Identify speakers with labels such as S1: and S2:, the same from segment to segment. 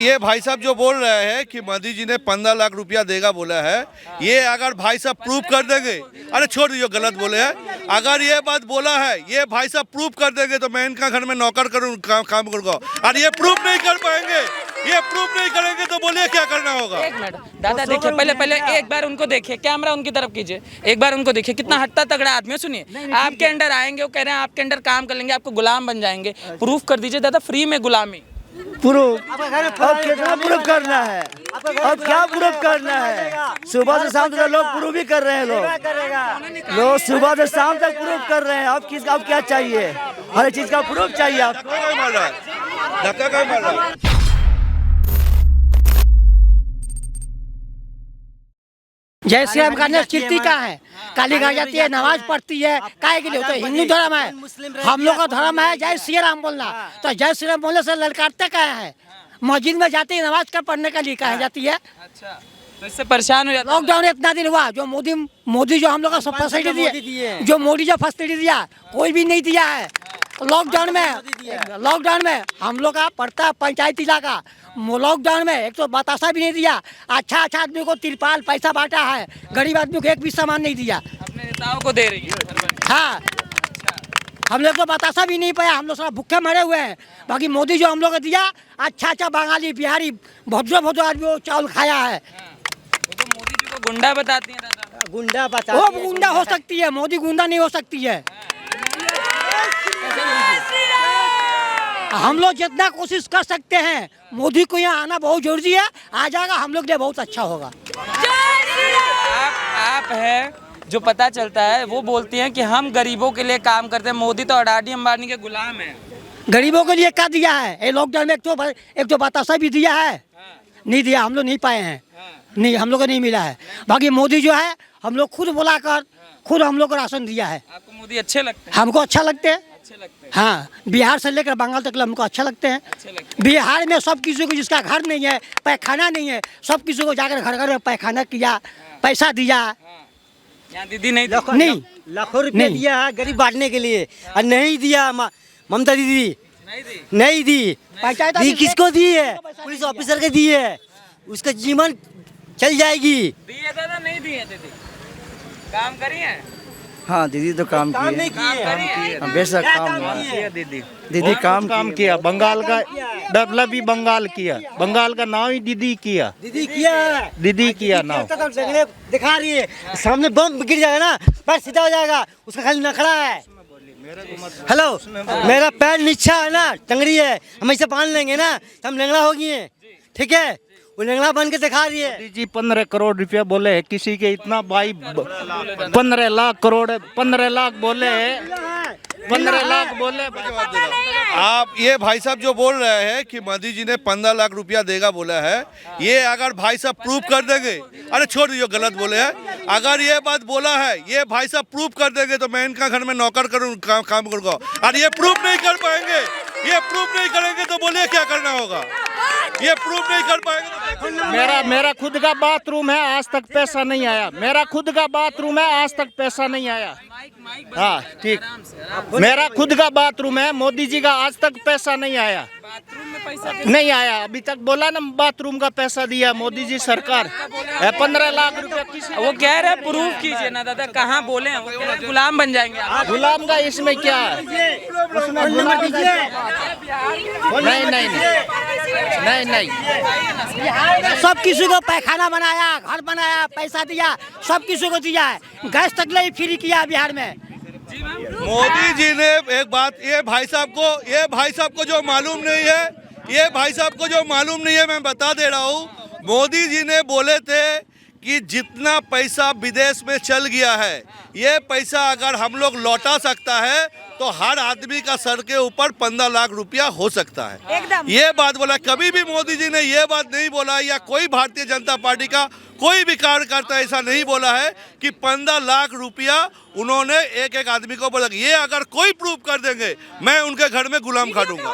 S1: ये भाई साहब जो बोल रहे हैं कि मोदी जी ने 15 लाख रुपया देगा बोला है, ये अगर भाई साहब प्रूव कर देंगे, अरे छोड़ दीजिए गलत बोले हैं, अगर ये बात बोला है ये भाई साहब प्रूव कर देंगे तो मैं इनका घर में नौकर करूँ काम करूँगा। और ये प्रूव नहीं कर पाएंगे, ये प्रूव नहीं करेंगे तो बोलिए क्या करना होगा।
S2: एक मिनट दादा देखिए, पहले एक बार उनको देखिए, कैमरा उनकी तरफ कीजिए, एक बार उनको देखिए कितना हट्टा तगड़ा आदमी है। सुनिए, आपके अंडर आएंगे, वो कह रहे हैं आपके अंडर काम कर लेंगे, आपको गुलाम बन जाएंगे। प्रूफ कर दीजिए दादा, फ्री में गुलामी।
S3: प्रूफ अब कितना प्रूफ करना है, अब क्या प्रूफ करना है। सुबह से शाम तक लोग प्रूफ ही कर रहे हैं, लोग सुबह से शाम तक प्रूफ कर रहे हैं। अब किसका अब क्या चाहिए, हर चीज का प्रूफ चाहिए आपको।
S4: जय श्री राम का कीर्ति का है, काली गा जाती है, नमाज पढ़ती है, काहे के लिए? तो हिंदू धर्म है, हम लोग का धर्म है जय श्री राम बोलना। तो जय श्री राम बोलने से ललकारते क्या है? मस्जिद में जाती है नमाज का पढ़ने के लिए कहा जाती है।
S2: अच्छा, तो इससे परेशान हो जाता है।
S4: लॉकडाउन इतना दिन हुआ, जो मोदी जो हम लोग का फैसिलिटी दिए, जो मोदी जो फैसिलिटी दिया कोई भी नहीं दिया है। लॉकडाउन में हम लोग का पड़ता है पंचायती इलाका, लॉकडाउन में एक तो बतासा भी नहीं दिया। अच्छा आदमी को तिरपाल पैसा बांटा है, गरीब आदमी को एक भी सामान नहीं दिया।
S2: अपने नेताओं को दे रही है।
S4: हाँ, हम लोग को बतासा भी नहीं पाया, हम लोग सब भूखे मरे हुए हैं। बाकी मोदी जो हम लोग को दिया, अच्छा बंगाली बिहारी भद्र आदमी को चावल खाया है।
S2: वो तो मोदी जी को गुंडा बताती है दादा।
S3: गुंडा बता,
S4: वो गुंडा हो सकती है, मोदी गुंडा नहीं हो सकती है। हम लोग जितना कोशिश कर सकते हैं, मोदी को यहाँ आना बहुत जरूरी है। आ जाएगा हम लोग के लिए बहुत अच्छा होगा।
S2: आप है जो पता चलता है, वो बोलती हैं कि हम गरीबों के लिए काम करते हैं। मोदी तो अडानी अंबानी के गुलाम है।
S4: गरीबों के लिए क्या दिया है? ये लॉकडाउन में एक तो बतासा भी दिया है, नहीं दिया, हम लोग नहीं पाए हैं, नहीं हम लोग को नहीं मिला है। बाकी मोदी जो है हम लोग खुद बुलाकर खुद हम लोग को राशन दिया है।
S2: आपको मोदी अच्छे लगते हैं?
S4: हमको अच्छा लगते हैं।
S2: लगते हैं।
S4: हाँ, बिहार से लेकर बंगाल तक हमको अच्छा लगते हैं। बिहार में सब किसी को, जिसका घर नहीं है, पैखाना नहीं है, सब किसी को जाकर घर में पैखाना किया, पैसा दिया।
S2: यहाँ दीदी नहीं
S3: लाखों रुपया दिया है गरीब बांटने के लिए, और नहीं दिया ममता दीदी नहीं दी।
S4: पंचायत
S3: दी किसको दी है? पुलिस ऑफिसर के दी है, उसका जीवन चल जाएगी।
S2: दिए दादा नहीं दिए दीदी, काम करी है?
S5: हाँ दीदी तो काम किया, बेशक काम किया दीदी काम किया। बंगाल का डेवलप भी बंगाल किया, बंगाल का नाम ही दीदी किया नाम।
S3: दिखा रही है, सामने बम गिर जाएगा ना, पैर सीधा हो जाएगा, उसका खाली नखड़ा है। हेलो, मेरा पैर नीचा है ना, टंगड़ी है, हम ऐसे बांध लेंगे ना, हम लंगड़ा हो गए, ठीक है? वो लंगड़ा बन के दिखा रही है।
S5: जी 15 करोड़ रुपया बोले है, किसी के इतना भाई 15 लाख करोड़, 15 लाख बोले, 15 लाख बोले।
S1: आप ये भाई साहब जो बोल रहे हैं कि मोदी जी ने 15 लाख रुपया देगा बोला है, ये अगर भाई साहब प्रूव कर देंगे, अरे छोड़ दीजिए गलत बोले हैं, अगर ये बात बोला है ये भाई साहब प्रूव कर देंगे तो मैं इनका घर में नौकर करूँ काम करूँगा। और ये प्रूव नहीं कर पाएंगे, ये प्रूव नहीं करेंगे तो बोलिए क्या करना होगा। ये प्रूव नहीं कर पाएंगे तो
S5: मेरा खुद का बाथरूम है, आज तक पैसा नहीं आया। मेरा खुद का बाथरूम है, आज तक पैसा नहीं आया। हाँ ठीक, मेरा खुद का बाथरूम है, मोदी जी का आज तक पैसा नहीं आया।
S2: बाथरूम में पैसा
S5: नहीं आया अभी तक, बोला ना बाथरूम का पैसा दिया मोदी जी सरकार, 15 लाख रुपया। किसी
S2: वो कह रहे प्रूफ कीजिए ना दादा, कहाँ बोले हैं? वो कह रहे गुलाम बन जाएंगे आप।
S5: गुलाम का इसमें क्या है? नहीं
S4: सब किसी को पैखाना बनाया, घर बनाया, पैसा दिया, सब किसी को दिया है। गैस तक नहीं फ्री किया बिहार में।
S1: मोदी जी ने एक बात, ये भाई साहब को जो मालूम नहीं है, ये भाई साहब को जो मालूम नहीं है, मैं बता दे रहा हूँ। मोदी जी ने बोले थे कि जितना पैसा विदेश में चल गया है, ये पैसा अगर हम लोग लौटा सकता है तो हर आदमी का सर के ऊपर 15 लाख रुपया हो सकता है। ये बात बोला, कभी भी मोदी जी ने ये बात नहीं बोला, या कोई भारतीय जनता पार्टी का कोई भी कार्यकर्ता ऐसा नहीं बोला है कि 15 लाख रुपया उन्होंने एक आदमी को बोला। ये अगर कोई प्रूफ कर देंगे, मैं उनके घर में गुलाम खा दूंगा।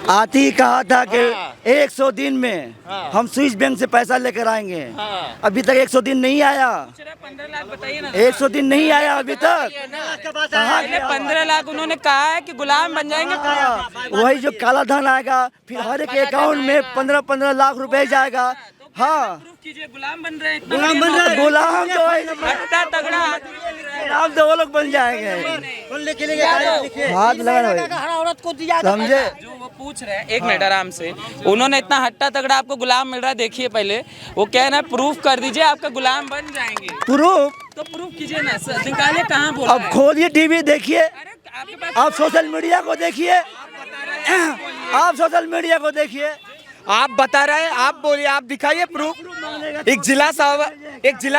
S6: आती ही कहा था कि 100 दिन में हम स्विस बैंक से पैसा लेकर आएंगे। अभी तक 100 दिन नहीं आया।
S2: 15 लाख बताइए ना।
S6: 100 दिन नहीं आया अभी तक।
S2: पहले 15 लाख उन्होंने कहा है कि गुलाम बन जाएंगे।
S6: वही जो काला धन आएगा, फिर हर एक अकाउंट में 15-15 लाख रुपए जाएगा। हाँ,
S2: कीजिए, गुलाम बन रहे हैं।
S6: गुलाम बन रहे हैं। गुलाम तो
S2: हट्टा तगड़ा
S6: गुलाम तो वो लोग बन जाएंगे। हाथ लगाना
S4: हर औरत को दिया
S6: समझे।
S2: जो वो पूछ रहे हैं, एक मिनट आराम से। उन्होंने इतना हट्टा तगड़ा आपको गुलाम मिल रहा है, देखिए पहले वो कह रहे हैं प्रूफ कर दीजिए आपका गुलाम बन जाएंगे।
S6: प्रूफ
S2: तो प्रूफ कीजिए ना सर, निकालिए कहाँ बोल
S6: अब खोलिए टीवी देखिए,
S2: आपके पास
S6: आप सोशल मीडिया को देखिए, आप सोशल मीडिया को देखिए।
S7: आप बता रहे हैं, आप बोलिए, आप दिखाइए प्रूफ। एक जिला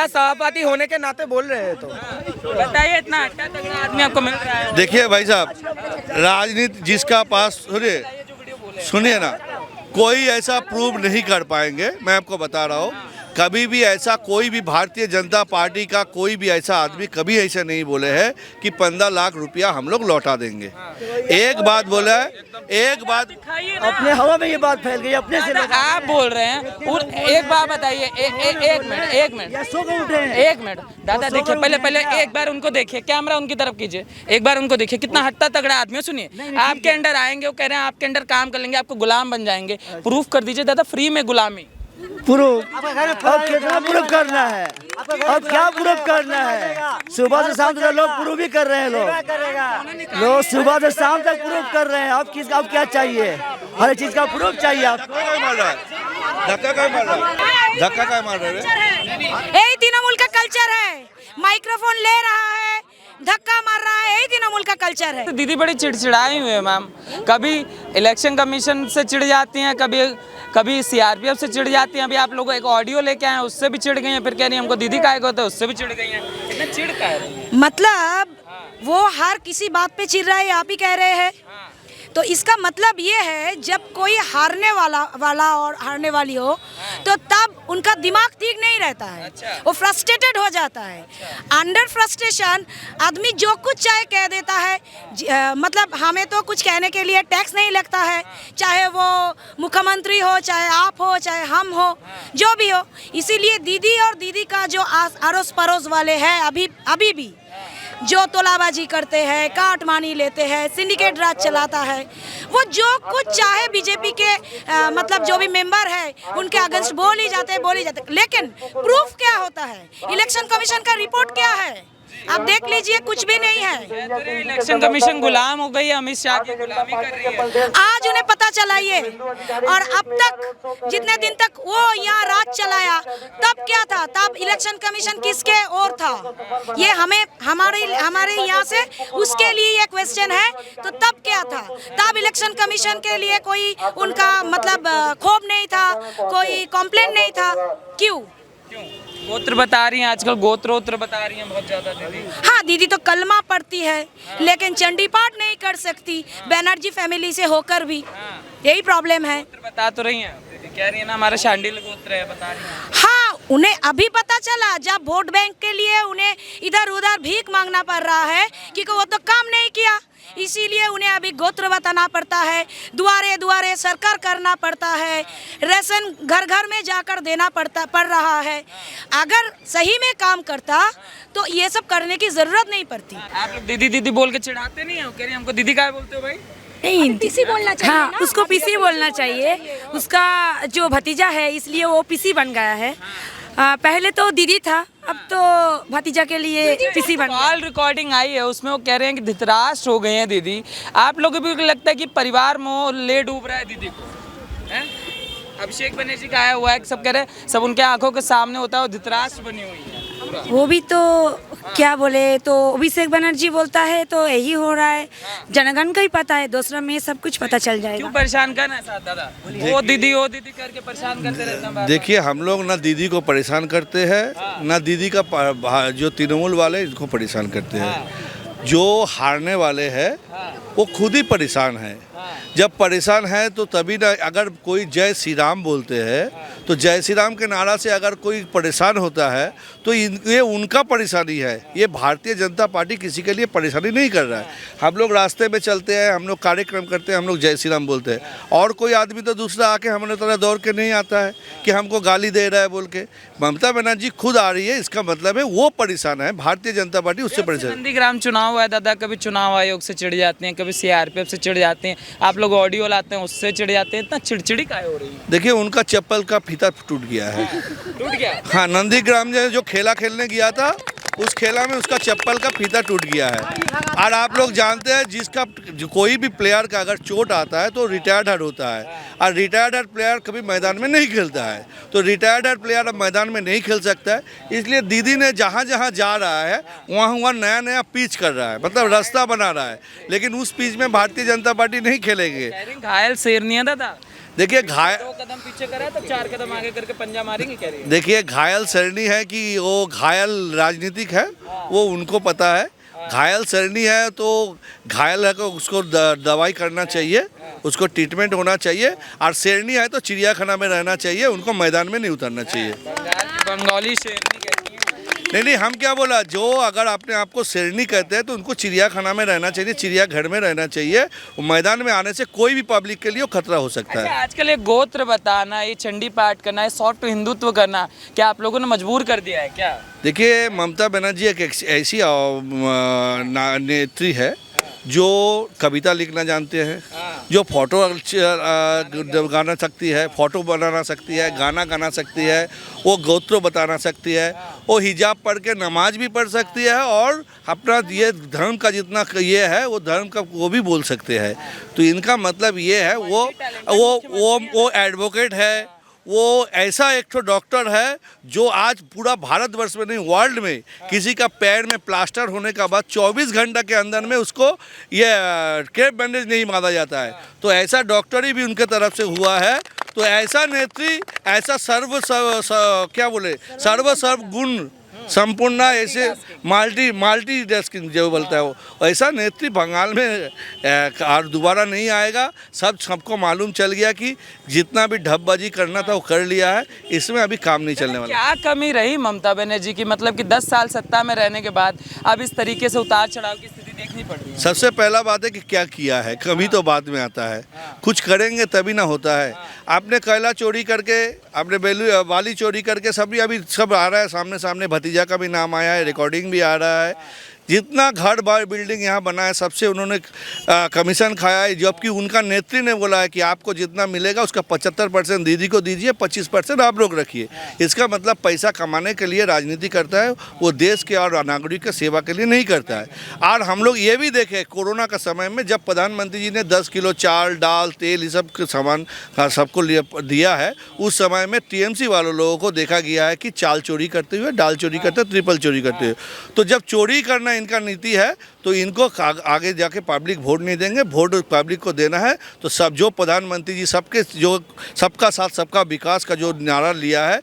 S7: सभापति होने के नाते बोल रहे हैं तो
S2: बताइए, इतना हट्टा तगड़ा आदमी आपको मिल रहा है।
S1: देखिए भाई साहब, राजनीति जिसका पास सुनिए ना, कोई ऐसा प्रूव नहीं कर पाएंगे। मैं आपको बता रहा हूँ, कभी भी ऐसा कोई भी भारतीय जनता पार्टी का कोई भी ऐसा आदमी कभी ऐसा नहीं बोले है कि 15 लाख रुपया हम लोग लौटा देंगे। एक बात बोला है, एक बात
S6: अपने हवा में ये बात फैल गई अपने से।
S2: आप बोल रहे हैं और एक बात बताइए, एक मिनट दादा देखिए, पहले एक बार उनको देखिए, कैमरा उनकी तरफ कीजिए, एक बार उनको देखिए, कितना हट्टा तगड़ा आदमी है। सुनिए, आपके अंडर आएंगे, वो कह रहे हैं आपके अंडर काम कर लेंगे, आपको गुलाम बन जाएंगे। प्रूफ कर दीजिए दादा, फ्री में गुलामी।
S6: प्रूफ अब कितना प्रूफ करना है, अब क्या प्रूफ करना है। सुबह से शाम तक लोग प्रूफ ही कर रहे हैं। लोग सुबह से शाम तक प्रूफ कर रहे हैं। अब क्या चाहिए, हर चीज का प्रूफ चाहिए आपको।
S1: धक्का क्या मार रहा है, धक्का क्या मार रहे हैं।
S8: यही तृणमूल का कल्चर है, माइक्रोफोन ले रहा है, धक्का मार रहा है, यही तृणमूल का कल्चर है।
S2: दीदी बड़ी चिड़चिड़ाई हुई है मैम, कभी इलेक्शन कमीशन से चिढ़ जाती हैं, कभी सीआरपीएफ से चिढ़ जाती हैं। अभी आप लोग एक ऑडियो लेके आए, उससे भी चिढ़ गई हैं, फिर कह रही हैं हमको दीदी का होता है, उससे भी चिढ़ गई हैं। इतना चिढ़ का है
S8: मतलब वो हर किसी बात पे चिढ़ रहा है, आप ही कह रहे हैं। तो इसका मतलब ये है, जब कोई हारने वाला और हारने वाली हो तो तब उनका दिमाग ठीक नहीं रहता है। वो फ्रस्ट्रेटेड हो जाता है। अंडर फ्रस्ट्रेशन आदमी जो कुछ चाहे कह देता है। मतलब हमें तो कुछ कहने के लिए टैक्स नहीं लगता है, चाहे वो मुख्यमंत्री हो, चाहे आप हो, चाहे हम हो, जो भी हो। इसीलिए दीदी और दीदी का जो अड़ोस पड़ोस वाले हैं अभी भी जो तोलाबाजी करते हैं, काटमानी लेते हैं, सिंडिकेट राज चलाता है, वो जो कुछ चाहे बीजेपी के मतलब जो भी मेंबर है उनके अगेंस्ट बोल ही जाते हैं। लेकिन प्रूफ क्या होता है, इलेक्शन कमीशन का रिपोर्ट क्या है, आप देख लीजिए, कुछ भी नहीं है।
S2: इलेक्शन कमीशन गुलाम हो गई है, अमित शाह की गुलामी कर रही है।
S8: आज उन्हें पता चला ये, और अब तक जितने दिन तक वो यहाँ राज चलाया, तब क्या था, तब इलेक्शन कमीशन किसके और था, ये हमारे यहाँ से उसके लिए ये क्वेश्चन है। तो तब क्या था, तब इलेक्शन कमीशन के लिए कोई उनका मतलब खौफ नहीं था, कोई कंप्लेंट नहीं था। क्यों
S2: गोत्र बता रही हैं आजकल, गोत्रोत्र बता रही हैं बहुत ज्यादा दीदी।
S8: हाँ, दीदी तो कलमा पढ़ती है, लेकिन चंडी पाठ नहीं कर सकती बैनर्जी फैमिली से होकर भी। यही प्रॉब्लम है।
S2: गोत्र बता तो रही हैं दीदी, कह रही है ना हमारा शांडिल गोत्र है, बता रही हैं।
S8: हाँ, उन्हें अभी पता चला, जब वोट बैंक के लिए उन्हें इधर उधर भीख मांगना पड़ रहा है, क्योंकि वो तो काम नहीं किया, इसीलिए उन्हें अभी गोत्र बताना पड़ता है, दुआरे दुआरे सरकार करना पड़ता है, राशन घर घर में जाकर देना पड़ रहा है। अगर सही में काम करता तो ये सब करने की जरूरत नहीं पड़ती।
S2: आप लोग दीदी दीदी बोल के चिढ़ाते नहीं हो, कह रही हैं हमको दीदी का बोलते हो भाई।
S8: नहीं, पीसी बोलना चाहिए।
S9: हाँ, उसको पीसी बोलना चाहिए। उसका जो भतीजा है इसलिए वो पीसी बन गया है। पहले तो दीदी था, अब तो भतीजा के लिए पीसी बन गया।
S2: कॉल रिकॉर्डिंग आई है, उसमें वो कह रहे हैं कि धृतराष्ट्र हो गए हैं दीदी। आप लोगों को भी लगता है कि परिवार मोह ले डूब रहा है दीदी को, हैं? अभिषेक बनर्जी का आया हुआ है, सब कह रहे हैं, सब उनके आंखों के सामने होता है, धृतराष्ट्र बनी हुई है।
S9: वो भी तो क्या बोले, तो अभिषेक बनर्जी बोलता है तो यही हो रहा है। जनगण का ही पता है, दूसरा में सब कुछ पता चल जाएगा।
S2: क्यों परेशान करना है साथ दादा, वो दीदी करके परेशान करते रहते हैं।
S1: देखिए, हम लोग ना दीदी को परेशान करते हैं, ना दीदी का जो तृणमूल वाले इनको परेशान करते हैं। जो हारने वाले हैं वो खुद ही परेशान है। जब परेशान है तो तभी ना, अगर कोई जय श्री राम बोलते हैं तो जय श्री राम के नारा से अगर कोई परेशान होता है तो ये उनका परेशानी है। ये भारतीय जनता पार्टी किसी के लिए परेशानी नहीं कर रहा है। हम लोग रास्ते में चलते हैं, हम लोग कार्यक्रम करते हैं, हम लोग जय श्री राम बोलते हैं, और कोई आदमी तो दूसरा आके हमारे तरह दौड़ के नहीं आता है कि हमको गाली दे रहा है बोल के। ममता बनर्जी खुद आ रही है, इसका मतलब है वो परेशान है, भारतीय जनता पार्टी उससे परेशान है।
S2: नंदीग्राम चुनाव हुआ है दादा, कभी चुनाव आयोग से चिढ़ जाते हैं, कभी सीआरपीएफ से चिढ़ जाते हैं, आप लोग ऑडियो लाते हैं उससे चिढ़ जाते हैं, इतना चिड़चिड़ी काहे हो रही है? देखिए
S1: उनका चप्पल का फीता टूट गया है।
S2: टूट गया?
S1: हाँ, नंदीग्राम में जो खेला खेलने गया था उस खेला में उसका चप्पल का फीता टूट गया है। और आप लोग जानते हैं जिसका कोई भी प्लेयर का अगर चोट आता है तो रिटायर्ड होता है, और रिटायर्ड प्लेयर कभी मैदान में नहीं खेलता है, तो रिटायर्ड प्लेयर अब मैदान में नहीं खेल सकता है। इसलिए दीदी ने जहाँ जहाँ जा रहा है वहाँ नया नया पिच कर रहा है, मतलब रास्ता बना रहा है, लेकिन उस पिच में भारतीय जनता पार्टी नहीं खेलेंगे।
S2: घायल शेरनी है दादा।
S1: देखिए घायल
S2: 2 कदम पीछे करा तो 4 कदम आगे करके पंजा मारेंगे कह रही है।
S1: देखिए घायल सरनी है कि वो घायल राजनीतिक है, वो उनको पता है। घायल सरनी है तो घायल है तो उसको दवाई करना चाहिए, उसको ट्रीटमेंट होना चाहिए, और शेरनी है तो चिड़ियाखाना में रहना चाहिए, उनको मैदान में नहीं उतरना चाहिए।
S2: बंगाली शेरनी कहती है।
S1: नहीं, हम क्या बोला, जो अगर अपने आप को शेरनी कहते हैं तो उनको चिड़ियाखाना में रहना चाहिए, चिड़ियाघर में रहना चाहिए। मैदान में आने से कोई भी पब्लिक के लिए खतरा हो सकता है।
S2: आजकल ये गोत्र बताना, ये चंडी पाठ करना, ये सॉफ्ट हिंदुत्व करना, क्या आप लोगों ने मजबूर कर दिया है क्या?
S1: देखिए ममता बनर्जी एक ऐसी नेत्री है जो कविता लिखना जानते हैं, जो फोटो गाना सकती है, फोटो बनाना सकती है, गाना गाना सकती है, वो गोत्र बताना सकती है, वो हिजाब पढ़ के नमाज भी पढ़ सकती है, और अपना ये धर्म का जितना ये है वो धर्म का वो भी बोल सकते हैं। तो इनका मतलब ये है वो एडवोकेट है, वो ऐसा एक तो डॉक्टर है जो आज पूरा भारतवर्ष में नहीं वर्ल्ड में किसी का पैर में प्लास्टर होने का बाद 24 घंटा के अंदर में उसको ये क्रेप बैंडेज नहीं मारा जाता है। तो ऐसा डॉक्टरी भी उनके तरफ से हुआ है। तो ऐसा नेत्री, ऐसा सर्व गुण संपूर्ण, ऐसे माल्टी टास्किंग जो बोलता है वो, ऐसा नेत्री बंगाल में और दोबारा नहीं आएगा। सबको मालूम चल गया कि जितना भी ढपबाजी करना था वो कर लिया है, इसमें अभी काम नहीं चलने वाला।
S2: क्या कमी रही ममता बनर्जी की, मतलब कि 10 साल सत्ता में रहने के बाद अब इस तरीके से उतार चढ़ाव की स्थिति देखनी पड़ रही है?
S1: सबसे पहला बात है कि क्या किया है, कमी तो बाद में आता है, कुछ करेंगे तभी ना होता है। आपने कैला चोरी करके, आपने वाली चोरी करके, सभी अभी सब आ रहा है सामने, भतीजा का भी नाम आया है, रिकॉर्डिंग भी आ रहा है। जितना घर बार बिल्डिंग यहाँ बना है सबसे उन्होंने कमीशन खाया है, जबकि उनका नेत्री ने बोला है कि आपको जितना मिलेगा उसका 75% दीदी को दीजिए, 25% आप लोग रखिए। इसका मतलब पैसा कमाने के लिए राजनीति करता है, वो देश के और नागरिक की सेवा के लिए नहीं करता है। और हम लोग ये भी देखे कोरोना का समय में जब प्रधानमंत्री जी ने 10 किलो चावल, दाल, तेल, ये सब सामान सबको दिया है, उस समय में टीएमसी वालों लोगों को देखा गया है कि चाल चोरी करते हुए, दाल चोरी करते हुए, ट्रिपल चोरी करते हुए। तो जब चोरी करना इनका नीति है तो इनको आगे जाके पब्लिक वोट नहीं देंगे, वोट पब्लिक को देना है। तो सब जो प्रधानमंत्री जी सबका साथ सबका विकास का जो नारा लिया है,